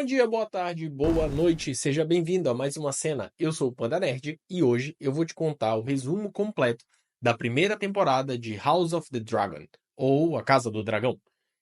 Bom dia, boa tarde, boa noite, seja bem-vindo a mais uma cena. Eu sou o Panda Nerd e hoje eu vou te contar o resumo completo da primeira temporada de House of the Dragon, ou A Casa do Dragão.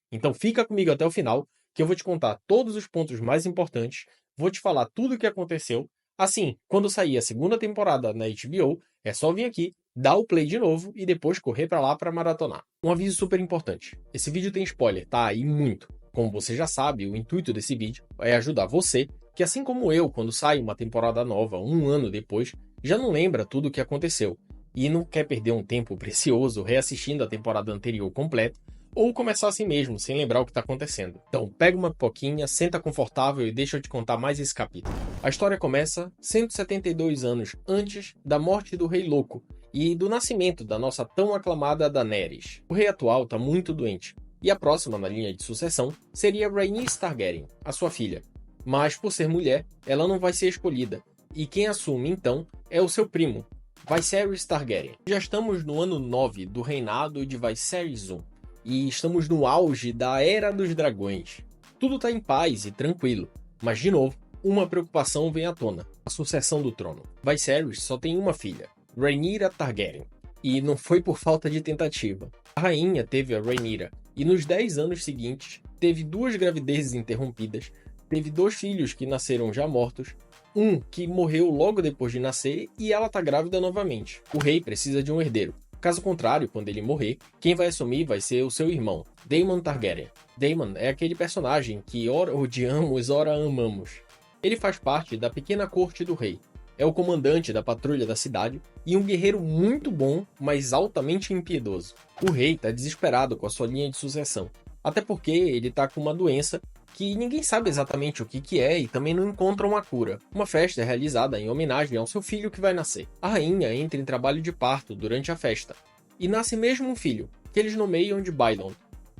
Então fica comigo até o final, que eu vou te contar todos os pontos mais importantes, vou te falar tudo o que aconteceu. Assim, quando sair a segunda temporada na HBO, é só vir aqui, dar o play de novo e depois correr pra lá pra maratonar. Um aviso super importante, esse vídeo tem spoiler, tá? E muito. Como você já sabe, o intuito desse vídeo é ajudar você, que assim como eu, quando sai uma temporada nova um ano depois, já não lembra tudo o que aconteceu e não quer perder um tempo precioso reassistindo a temporada anterior completa, ou começar assim mesmo, sem lembrar o que está acontecendo. Então, pega uma pipoquinha, senta confortável e deixa eu te contar mais esse capítulo. A história começa 172 anos antes da morte do Rei Louco e do nascimento da nossa tão aclamada Daenerys. O rei atual está muito doente, e a próxima na linha de sucessão seria Rhaenys Targaryen, a sua filha. Mas por ser mulher, ela não vai ser escolhida, e quem assume então é o seu primo, Viserys Targaryen. Já estamos no ano 9 do reinado de Viserys I, e estamos no auge da Era dos Dragões. Tudo está em paz e tranquilo, mas de novo, uma preocupação vem à tona, a sucessão do trono. Viserys só tem uma filha, Rhaenyra Targaryen, e não foi por falta de tentativa. A rainha teve a Rhaenyra, e nos 10 anos seguintes, teve 2 gravidezes interrompidas, teve 2 filhos que nasceram já mortos, um que morreu logo depois de nascer e ela tá grávida novamente. O rei precisa de um herdeiro. Caso contrário, quando ele morrer, quem vai assumir vai ser o seu irmão, Daemon Targaryen. Daemon é aquele personagem que ora odiamos, ora amamos. Ele faz parte da pequena corte do rei. É o comandante da patrulha da cidade e um guerreiro muito bom, mas altamente impiedoso. O rei está desesperado com a sua linha de sucessão, até porque ele está com uma doença que ninguém sabe exatamente o que é e também não encontra uma cura. Uma festa é realizada em homenagem ao seu filho que vai nascer. A rainha entra em trabalho de parto durante a festa, e nasce mesmo um filho, que eles nomeiam de Baelon.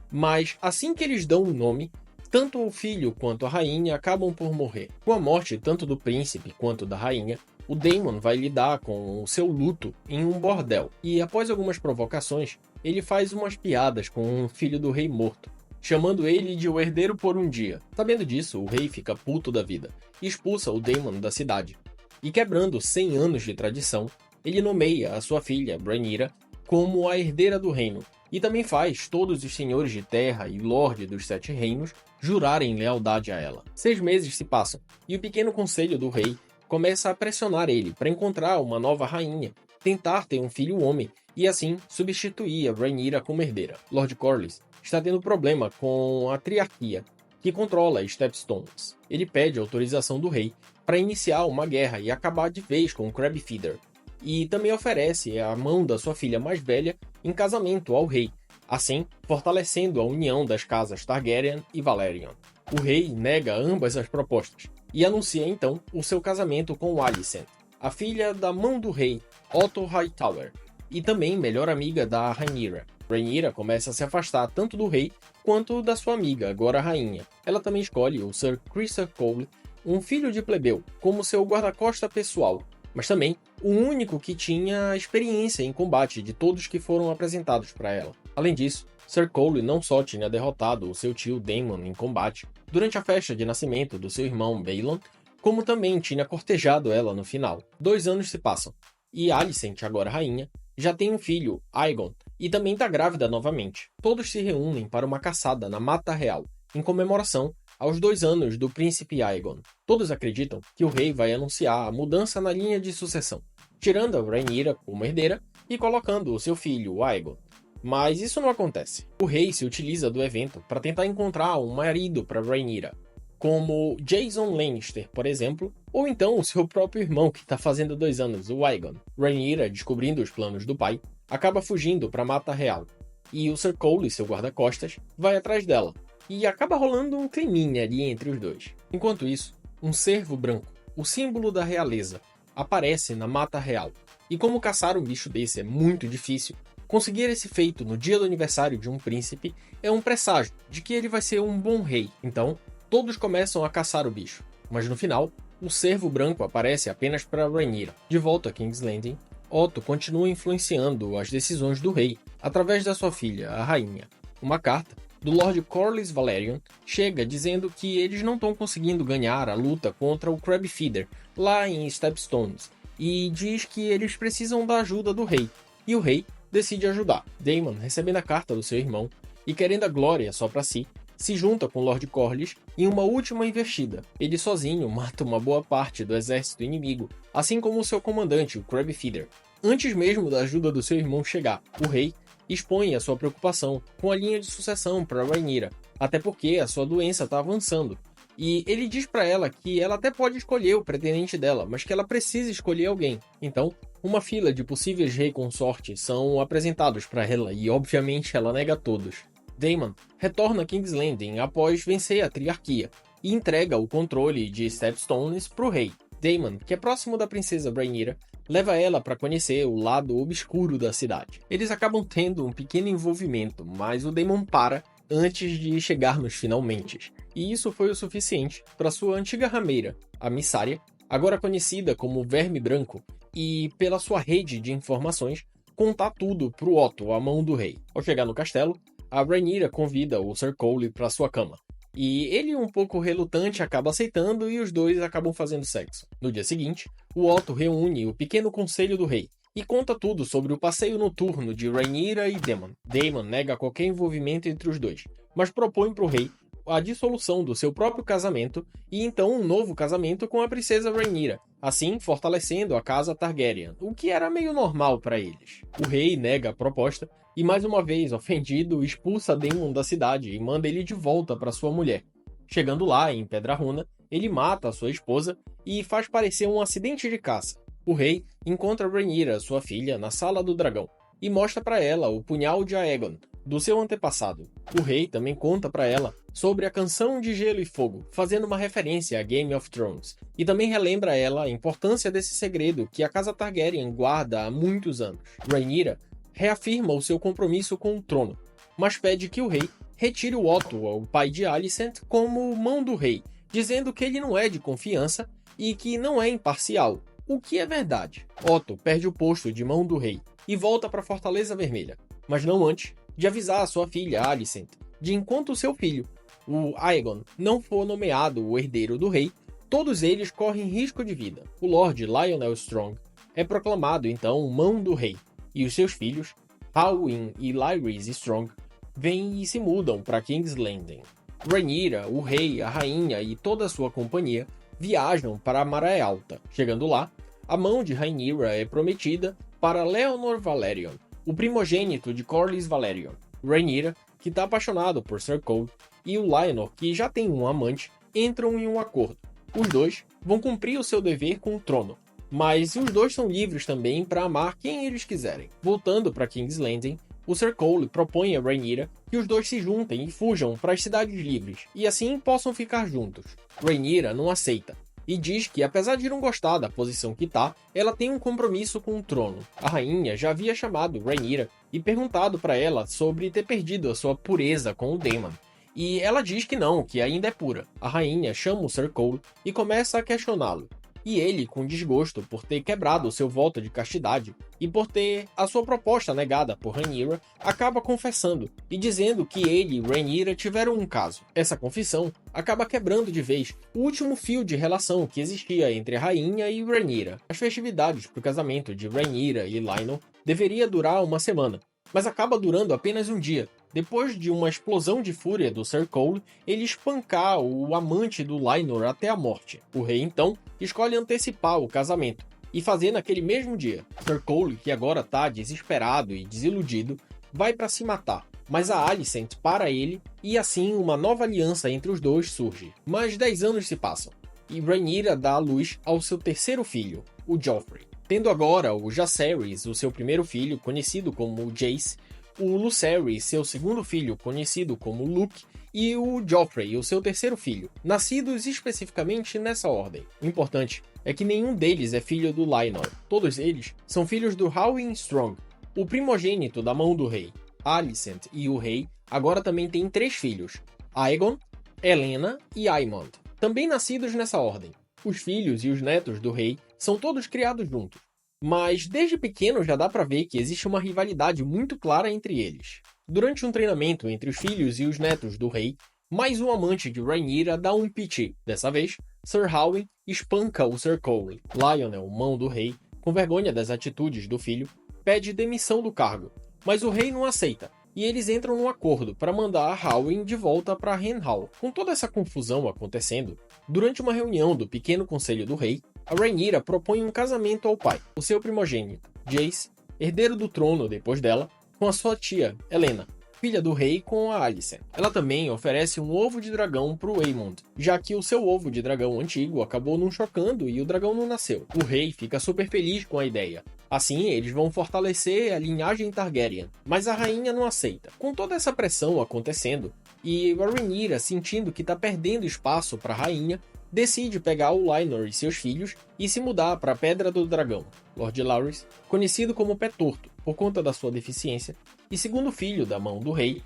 Mas assim que eles dão o nome, tanto o filho quanto a rainha acabam por morrer. Com a morte tanto do príncipe quanto da rainha, o Daemon vai lidar com o seu luto em um bordel. E após algumas provocações, ele faz umas piadas com o filho do rei morto, chamando ele de o herdeiro por um dia. Sabendo disso, o rei fica puto da vida e expulsa o Daemon da cidade. E quebrando 100 anos de tradição, ele nomeia a sua filha, Rhaenyra, como a herdeira do reino. E também faz todos os senhores de terra e lorde dos 7 reinos jurarem lealdade a ela. 6 meses se passam, e o pequeno conselho do rei começa a pressionar ele para encontrar uma nova rainha, tentar ter um filho homem, e assim substituir a Rhaenyra como herdeira. Lord Corlys está tendo problema com a triarquia, que controla Stepstones. Ele pede autorização do rei para iniciar uma guerra e acabar de vez com o Crab Feeder, e também oferece a mão da sua filha mais velha em casamento ao rei, assim fortalecendo a união das casas Targaryen e Valerion. O rei nega ambas as propostas e anuncia então o seu casamento com Alicent, a filha da mão do rei, Otto Hightower, e também melhor amiga da Rhaenyra. Rhaenyra começa a se afastar tanto do rei quanto da sua amiga, agora rainha. Ela também escolhe o Sir Crisser Cole, um filho de plebeu, como seu guarda-costas pessoal, mas também o único que tinha experiência em combate de todos que foram apresentados para ela. Além disso, Sir Cole não só tinha derrotado o seu tio Daemon em combate durante a festa de nascimento do seu irmão Baelon, como também tinha cortejado ela no final. 2 anos se passam, e Alicent, agora rainha, já tem um filho, Aegon, e também está grávida novamente. Todos se reúnem para uma caçada na Mata Real, em comemoração aos 2 anos do príncipe Aegon. Todos acreditam que o rei vai anunciar a mudança na linha de sucessão, tirando a Rhaenyra como herdeira e colocando o seu filho, Aegon. Mas isso não acontece. O rei se utiliza do evento para tentar encontrar um marido para Rhaenyra, como Jason Lannister, por exemplo, ou então o seu próprio irmão que está fazendo 2 anos, o Aegon. Rhaenyra, descobrindo os planos do pai, acaba fugindo para a Mata Real, e o Sir Cole, seu guarda-costas, vai atrás dela, e acaba rolando um climinha ali entre os dois. Enquanto isso, um cervo branco, o símbolo da realeza, aparece na Mata Real, e como caçar um bicho desse é muito difícil, conseguir esse feito no dia do aniversário de um príncipe é um presságio de que ele vai ser um bom rei. Então, todos começam a caçar o bicho, mas no final, o cervo branco aparece apenas para Rhaenyra. De volta a King's Landing, Otto continua influenciando as decisões do rei através da sua filha, a rainha. Uma carta do Lord Corlys Velaryon chega dizendo que eles não estão conseguindo ganhar a luta contra o Crab Feeder lá em Stepstones e diz que eles precisam da ajuda do rei, e o rei decide ajudar. Daemon, recebendo a carta do seu irmão e querendo a glória só para si, se junta com Lord Corlys em uma última investida. Ele sozinho mata uma boa parte do exército inimigo, assim como o seu comandante, o Crab Feeder. Antes mesmo da ajuda do seu irmão chegar, o rei expõe a sua preocupação com a linha de sucessão para Rhaenyra, até porque a sua doença está avançando. E ele diz para ela que ela até pode escolher o pretendente dela, mas que ela precisa escolher alguém. Então, uma fila de possíveis rei consortes são apresentados para ela e, obviamente, ela nega todos. Daemon retorna a King's Landing após vencer a Triarquia e entrega o controle de Stepstones para o rei. Daemon, que é próximo da princesa Rhaenyra, leva ela para conhecer o lado obscuro da cidade. Eles acabam tendo um pequeno envolvimento, mas o Daemon para antes de chegar nos finalmente. E isso foi o suficiente para sua antiga rameira, a Missária, agora conhecida como Verme Branco, e pela sua rede de informações, contar tudo para o Otto, a mão do rei. Ao chegar no castelo, a Rhaenyra convida o Ser Cole para sua cama. E ele, um pouco relutante, acaba aceitando e os dois acabam fazendo sexo. No dia seguinte, o Otto reúne o pequeno conselho do rei e conta tudo sobre o passeio noturno de Rhaenyra e Daemon. Daemon nega qualquer envolvimento entre os dois, mas propõe para o rei a dissolução do seu próprio casamento e então um novo casamento com a princesa Rhaenyra, assim fortalecendo a casa Targaryen, o que era meio normal para eles. O rei nega a proposta e, mais uma vez ofendido, expulsa Daemon da cidade e manda ele de volta para sua mulher. Chegando lá, em Pedrarruna, ele mata a sua esposa e faz parecer um acidente de caça. O rei encontra Rhaenyra, sua filha, na Sala do Dragão e mostra para ela o punhal de Aegon, do seu antepassado. O rei também conta para ela sobre a Canção de Gelo e Fogo, fazendo uma referência a Game of Thrones, e também relembra a ela a importância desse segredo que a casa Targaryen guarda há muitos anos. Rhaenyra reafirma o seu compromisso com o trono, mas pede que o rei retire o Otto, o pai de Alicent, como mão do rei, dizendo que ele não é de confiança e que não é imparcial, o que é verdade. Otto perde o posto de mão do rei e volta para a Fortaleza Vermelha, mas não antes de avisar a sua filha Alicent de enquanto seu filho, o Aegon, não for nomeado o herdeiro do rei, todos eles correm risco de vida. O Lord Lyonel Strong é proclamado então mão do rei, e os seus filhos, Hywin e Lyrese Strong, vêm e se mudam para King's Landing. Rhaenyra, o rei, a rainha e toda a sua companhia viajam para a Maré Alta. Chegando lá, a mão de Rhaenyra é prometida para Leonor Velaryon, o primogênito de Corlys Velaryon. Rhaenyra, que está apaixonado por Ser Cole, e o Lyonor, que já tem um amante, entram em um acordo. Os dois vão cumprir o seu dever com o trono, mas os dois são livres também para amar quem eles quiserem. Voltando para King's Landing, o Ser Cole propõe a Rhaenyra que os dois se juntem e fujam para as cidades livres, e assim possam ficar juntos. Rhaenyra não aceita, e diz que, apesar de não gostar da posição que tá, ela tem um compromisso com o trono. A rainha já havia chamado Rhaenyra e perguntado para ela sobre ter perdido a sua pureza com o Daemon, e ela diz que não, que ainda é pura. A rainha chama o Ser Cole e começa a questioná-lo. E ele, com desgosto por ter quebrado o seu voto de castidade e por ter a sua proposta negada por Rhaenyra, acaba confessando e dizendo que ele e Rhaenyra tiveram um caso. Essa confissão acaba quebrando de vez o último fio de relação que existia entre a rainha e Rhaenyra. As festividades para o casamento de Rhaenyra e Lyonor deveria durar uma semana, mas acaba durando apenas um dia. Depois de uma explosão de fúria do Ser Cole, ele espancar o amante do Lyonor até a morte. O rei, então, escolhe antecipar o casamento e fazer naquele mesmo dia. Ser Cole, que agora está desesperado e desiludido, vai para se matar, mas a Alicent para ele e assim uma nova aliança entre os dois surge. Mais 10 anos se passam e Rhaenyra dá à luz ao seu terceiro filho, o Joffrey. Tendo agora o Jacaerys, o seu primeiro filho, conhecido como Jace, o Lucerys, seu segundo filho, conhecido como Luke, e o Joffrey, o seu terceiro filho, nascidos especificamente nessa ordem. O importante é que nenhum deles é filho do Lyonor. Todos eles são filhos do Hywin Strong, o primogênito da mão do rei. Alicent e o rei agora também têm 3 filhos, Aegon, Helena e Aemond, também nascidos nessa ordem. Os filhos e os netos do rei são todos criados juntos. Mas desde pequeno já dá pra ver que existe uma rivalidade muito clara entre eles. Durante um treinamento entre os filhos e os netos do rei, mais um amante de Rhaenyra dá um piti. Dessa vez, Sir Howyn espanca o Sir Corley. Lionel, mão do rei, com vergonha das atitudes do filho, pede demissão do cargo, mas o rei não aceita, e eles entram num acordo para mandar Howyn de volta para Harrenhal. Com toda essa confusão acontecendo, durante uma reunião do pequeno conselho do rei, a Rhaenyra propõe um casamento ao pai, o seu primogênito, Jace, herdeiro do trono depois dela, com a sua tia, Helena, filha do rei, com a Alicent. Ela também oferece um ovo de dragão para o Aemond, já que o seu ovo de dragão antigo acabou não chocando e o dragão não nasceu. O rei fica super feliz com a ideia. Assim, eles vão fortalecer a linhagem Targaryen, mas a rainha não aceita. Com toda essa pressão acontecendo, e a Rhaenyra sentindo que está perdendo espaço para a rainha, decide pegar o Lynor e seus filhos e se mudar para a Pedra do Dragão. Lord Larys, conhecido como Pé Torto por conta da sua deficiência, e segundo filho da mão do rei,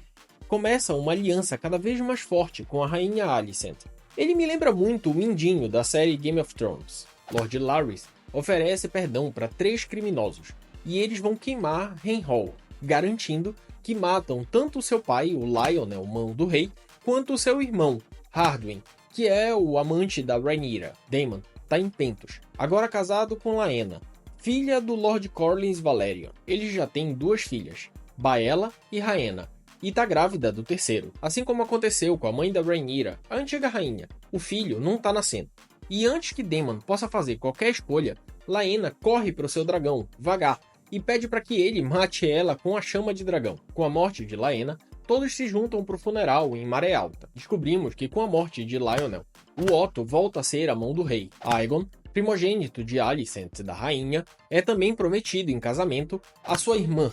começa uma aliança cada vez mais forte com a rainha Alicent. Ele me lembra muito o Mindinho da série Game of Thrones. Lord Larys oferece perdão para 3 criminosos, e eles vão queimar Harrenhal, garantindo que matam tanto seu pai, o Lionel, mão do rei, quanto seu irmão, Hardwyn, que é o amante da Rhaenyra. Daemon tá em Pentos, agora casado com Laena, filha do Lord Corlys Valerion. Ele já tem 2 filhas, Baela e Rhaena, e tá grávida do terceiro. Assim como aconteceu com a mãe da Rhaenyra, a antiga rainha, o filho não tá nascendo. E antes que Daemon possa fazer qualquer escolha, Laena corre para o seu dragão, Vhagar, e pede para que ele mate ela com a chama de dragão. Com a morte de Laena, todos se juntam para o funeral em Maré Alta. Descobrimos que com a morte de Lionel, o Otto volta a ser a mão do rei. Aegon, primogênito de Alicent da rainha, é também prometido em casamento à sua irmã,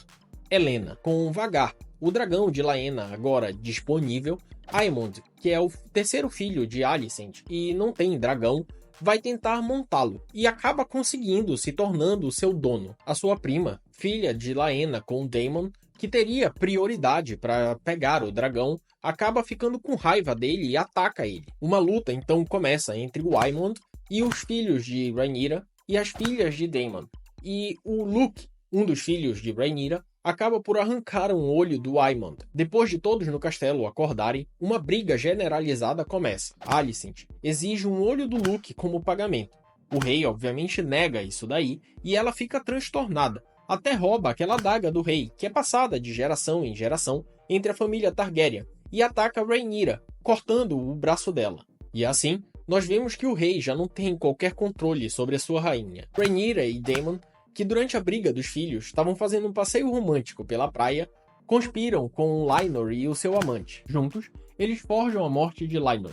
Helena, com Vhagar, o dragão de Laena agora disponível. Aemond, que é o terceiro filho de Alicent e não tem dragão, vai tentar montá-lo e acaba conseguindo, se tornando o seu dono. A sua prima, filha de Laena com Daemon, que teria prioridade para pegar o dragão, acaba ficando com raiva dele e ataca ele. Uma luta então começa entre o Aemond e os filhos de Rhaenyra e as filhas de Daemon. E o Luke, um dos filhos de Rhaenyra, acaba por arrancar um olho do Aemond. Depois de todos no castelo acordarem, uma briga generalizada começa. Alicent exige um olho do Luke como pagamento. O rei obviamente nega isso daí e ela fica transtornada. Até rouba aquela adaga do rei, que é passada de geração em geração entre a família Targaryen, e ataca Rhaenyra, cortando o braço dela. E assim, nós vemos que o rei já não tem qualquer controle sobre a sua rainha. Rhaenyra e Daemon, que durante a briga dos filhos estavam fazendo um passeio romântico pela praia, conspiram com Lynor e o seu amante. Juntos, eles forjam a morte de Lynor,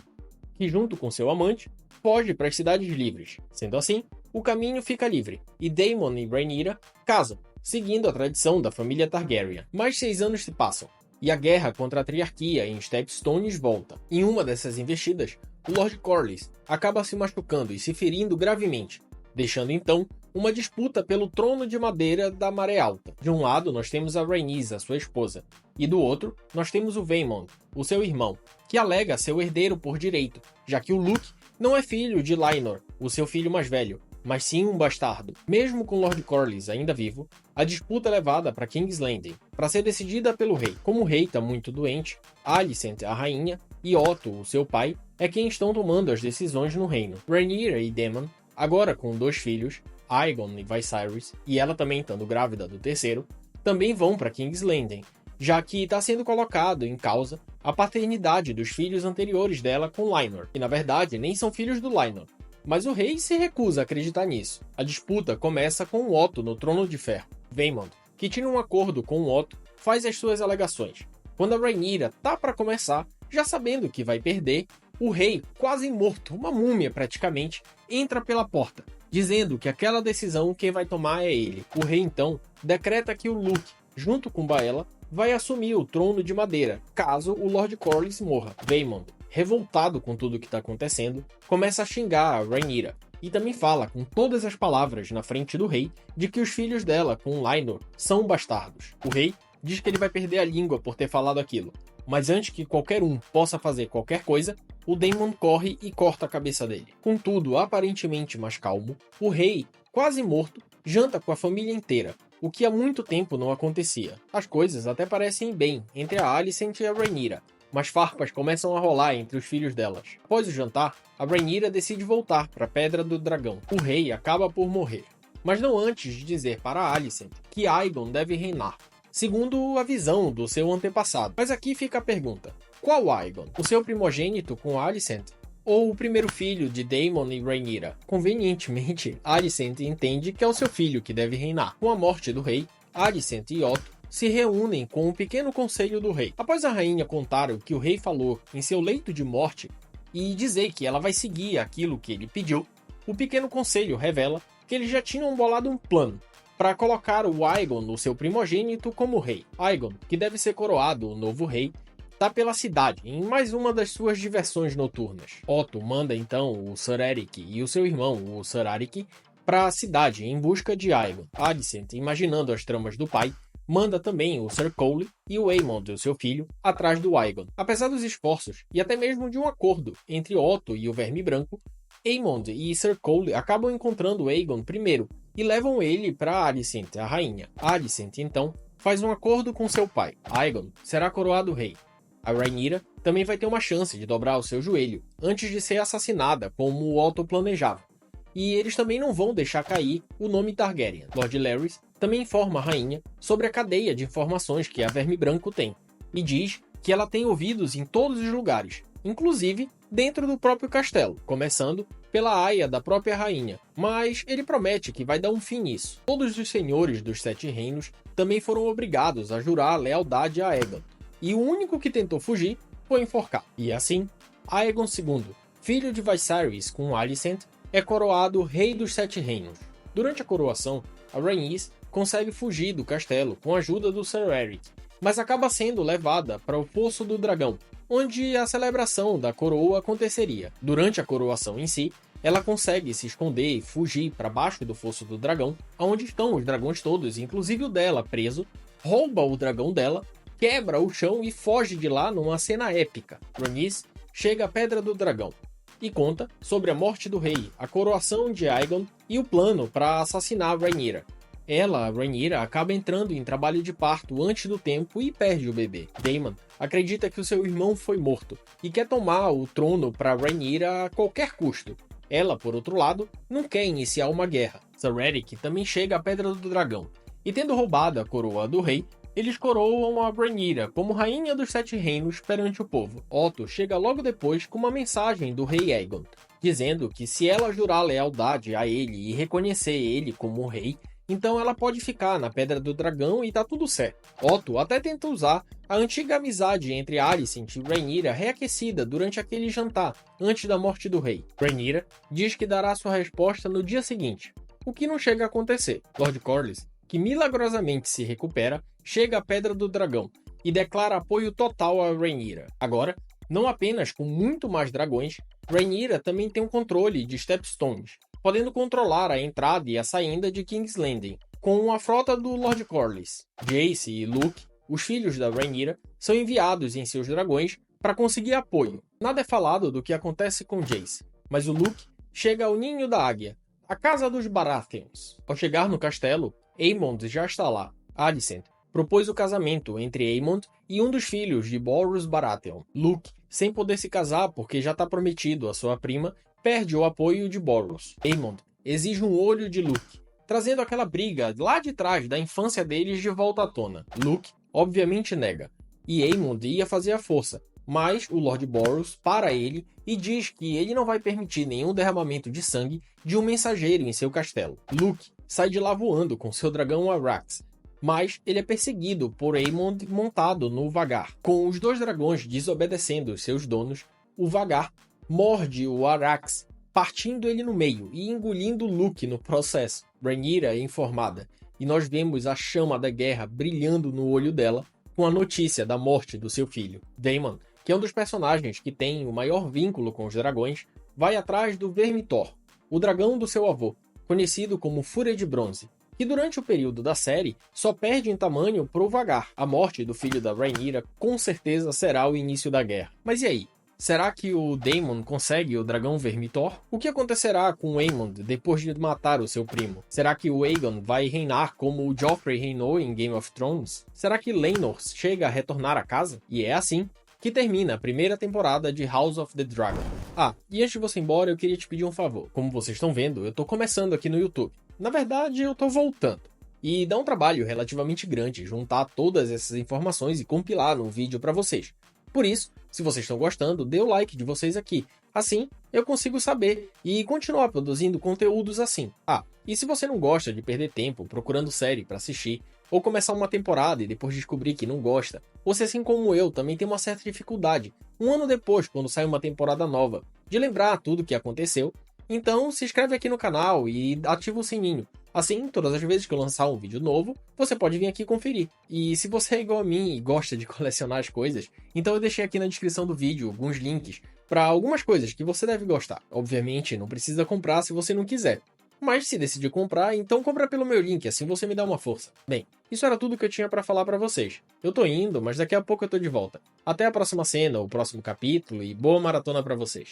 que junto com seu amante, foge para as cidades livres. Sendo assim, o caminho fica livre, e Daemon e Rhaenyra casam, seguindo a tradição da família Targaryen. Mais 6 anos se passam, e a guerra contra a triarquia em Stepstones volta. Em uma dessas investidas, o Lord Corlys acaba se machucando e se ferindo gravemente, deixando então uma disputa pelo trono de madeira da Maré Alta. De um lado nós temos a Rhaenys, sua esposa, e do outro nós temos o Vaemond, o seu irmão, que alega ser o herdeiro por direito, já que o Luke não é filho de Lynor, o seu filho mais velho, mas sim um bastardo. Mesmo com Lord Corlys ainda vivo, a disputa é levada para King's Landing, para ser decidida pelo rei. Como o rei está muito doente, Alicent, a rainha, e Otto, o seu pai, é quem estão tomando as decisões no reino. Rhaenyra e Daemon, agora com 2 filhos, Aegon e Viserys, e ela também estando grávida do terceiro, também vão para King's Landing, já que está sendo colocado em causa a paternidade dos filhos anteriores dela com Lynor, que na verdade nem são filhos do Lynor. Mas o rei se recusa a acreditar nisso. A disputa começa com o Otto no Trono de Ferro. Vaemond, que tinha um acordo com o Otto, faz as suas alegações. Quando a Rhaenyra tá para começar, já sabendo que vai perder, o rei, quase morto, uma múmia praticamente, entra pela porta, dizendo que aquela decisão quem vai tomar é ele. O rei então decreta que o Luke, junto com Baela, vai assumir o trono de madeira, caso o Lord Corlys morra. Vaemond, revoltado com tudo o que está acontecendo, começa a xingar a Rhaenyra, e também fala com todas as palavras na frente do rei de que os filhos dela com Lynor são bastardos. O rei diz que ele vai perder a língua por ter falado aquilo, mas antes que qualquer um possa fazer qualquer coisa, o Daemon corre e corta a cabeça dele. Contudo, aparentemente mais calmo, o rei, quase morto, janta com a família inteira, o que há muito tempo não acontecia. As coisas até parecem bem entre a Alicent e a Rhaenyra, mas farpas começam a rolar entre os filhos delas. Após o jantar, a Rhaenyra decide voltar para a Pedra do Dragão. O rei acaba por morrer, mas não antes de dizer para a Alicent que Aegon deve reinar, segundo a visão do seu antepassado. Mas aqui fica a pergunta: qual Aegon? O seu primogênito com Alicent? Ou o primeiro filho de Daemon e Rhaenyra? Convenientemente, Alicent entende que é o seu filho que deve reinar. Com a morte do rei, Alicent e Otto se reúnem com o pequeno conselho do rei. Após a rainha contar o que o rei falou em seu leito de morte e dizer que ela vai seguir aquilo que ele pediu, o pequeno conselho revela que eles já tinham bolado um plano para colocar o Aegon, o seu primogênito, como rei. Aegon, que deve ser coroado o novo rei, está pela cidade em mais uma das suas diversões noturnas. Otto manda então o Ser Erryk e o seu irmão, o Ser Arik, para a cidade em busca de Aegon. Alicent, imaginando as tramas do pai, manda também o Ser Cole e o Aemond, o seu filho, atrás do Aegon. Apesar dos esforços e até mesmo de um acordo entre Otto e o Verme Branco, Aemond e Ser Cole acabam encontrando Aegon primeiro e levam ele para Alicent, a rainha. Alicent, então, faz um acordo com seu pai. Aegon será coroado rei. A Rhaenyra também vai ter uma chance de dobrar o seu joelho antes de ser assassinada, como o Otto planejava. E eles também não vão deixar cair o nome Targaryen. Lord Larys também informa a rainha sobre a cadeia de informações que a Verme Branco tem, e diz que ela tem ouvidos em todos os lugares, inclusive dentro do próprio castelo, começando pela aia da própria rainha, mas ele promete que vai dar um fim nisso. Todos os senhores dos Sete Reinos também foram obrigados a jurar lealdade a Aegon, e o único que tentou fugir foi enforcado. E assim, Aegon II, filho de Viserys com Alicent, é coroado Rei dos Sete Reinos. Durante a coroação, a Rhaenys consegue fugir do castelo com a ajuda do Ser Erryk, mas acaba sendo levada para o Fosso do Dragão, onde a celebração da coroa aconteceria. Durante a coroação em si, ela consegue se esconder e fugir para baixo do Fosso do Dragão, onde estão os dragões todos, inclusive o dela preso, rouba o dragão dela, quebra o chão e foge de lá numa cena épica. Rhaenys chega à Pedra do Dragão e conta sobre a morte do rei, a coroação de Aegon e o plano para assassinar Rhaenyra. Ela, Rhaenyra, acaba entrando em trabalho de parto antes do tempo e perde o bebê. Daemon acredita que o seu irmão foi morto e quer tomar o trono para Rhaenyra a qualquer custo. Ela, por outro lado, não quer iniciar uma guerra. Ser Erryk também chega à Pedra do Dragão e, tendo roubado a coroa do rei, eles coroam a Rhaenyra como rainha dos Sete Reinos perante o povo. Otto chega logo depois com uma mensagem do rei Aegon, dizendo que se ela jurar lealdade a ele e reconhecer ele como rei, então ela pode ficar na Pedra do Dragão e tá tudo certo. Otto até tenta usar a antiga amizade entre Alicent e Rhaenyra reaquecida durante aquele jantar, antes da morte do rei. Rhaenyra diz que dará sua resposta no dia seguinte, o que não chega a acontecer. Lord Corlys, que milagrosamente se recupera, chega à Pedra do Dragão e declara apoio total a Rhaenyra. Agora, não apenas com muito mais dragões, Rhaenyra também tem um controle de Stepstones, podendo controlar a entrada e a saída de King's Landing, com a frota do Lord Corlys. Jace e Luke, os filhos da Rhaenyra, são enviados em seus dragões para conseguir apoio. Nada é falado do que acontece com Jace, mas o Luke chega ao Ninho da Águia, a casa dos Baratheons. Ao chegar no castelo, Aemond já está lá. Alicent propôs o casamento entre Aemond e um dos filhos de Borros Baratheon. Luke, sem poder se casar porque já está prometido à sua prima, perde o apoio de Borros. Aemond exige um olho de Luke, trazendo aquela briga lá de trás da infância deles de volta à tona. Luke, obviamente, nega, e Aemond ia fazer a força, mas o Lord Borros para ele e diz que ele não vai permitir nenhum derramamento de sangue de um mensageiro em seu castelo. Luke sai de lá voando com seu dragão Arrax, mas ele é perseguido por Aemond montado no Vhagar. Com os dois dragões desobedecendo os seus donos, o Vhagar morde o Arrax, partindo ele no meio e engolindo Luke no processo. Rhaenyra é informada, e nós vemos a chama da guerra brilhando no olho dela com a notícia da morte do seu filho. Daemon, que é um dos personagens que tem o maior vínculo com os dragões, vai atrás do Vermithor, o dragão do seu avô, conhecido como Fúria de Bronze, que durante o período da série só perde em tamanho pro Vhagar. A morte do filho da Rhaenyra com certeza será o início da guerra. Mas e aí? Será que o Daemon consegue o dragão Vermitor? O que acontecerá com o Aemond depois de matar o seu primo? Será que o Aegon vai reinar como o Joffrey reinou em Game of Thrones? Será que Laenor chega a retornar a casa? E é assim que termina a primeira temporada de House of the Dragon. Ah, e antes de você ir embora, eu queria te pedir um favor. Como vocês estão vendo, eu tô começando aqui no YouTube. Na verdade, eu tô voltando. E dá um trabalho relativamente grande juntar todas essas informações e compilar num vídeo para vocês. Por isso, se vocês estão gostando, dê o like de vocês aqui. Assim, eu consigo saber e continuar produzindo conteúdos assim. Ah, e se você não gosta de perder tempo procurando série para assistir, ou começar uma temporada e depois descobrir que não gosta, ou se assim como eu também tem uma certa dificuldade, um ano depois, quando sai uma temporada nova, de lembrar tudo o que aconteceu, então se inscreve aqui no canal e ativa o sininho. Assim, todas as vezes que eu lançar um vídeo novo, você pode vir aqui conferir. E se você é igual a mim e gosta de colecionar as coisas, então eu deixei aqui na descrição do vídeo alguns links para algumas coisas que você deve gostar. Obviamente, não precisa comprar se você não quiser. Mas se decidir comprar, então compra pelo meu link, assim você me dá uma força. Bem, isso era tudo que eu tinha para falar para vocês. Eu tô indo, mas daqui a pouco eu tô de volta. Até a próxima cena, o próximo capítulo e boa maratona para vocês.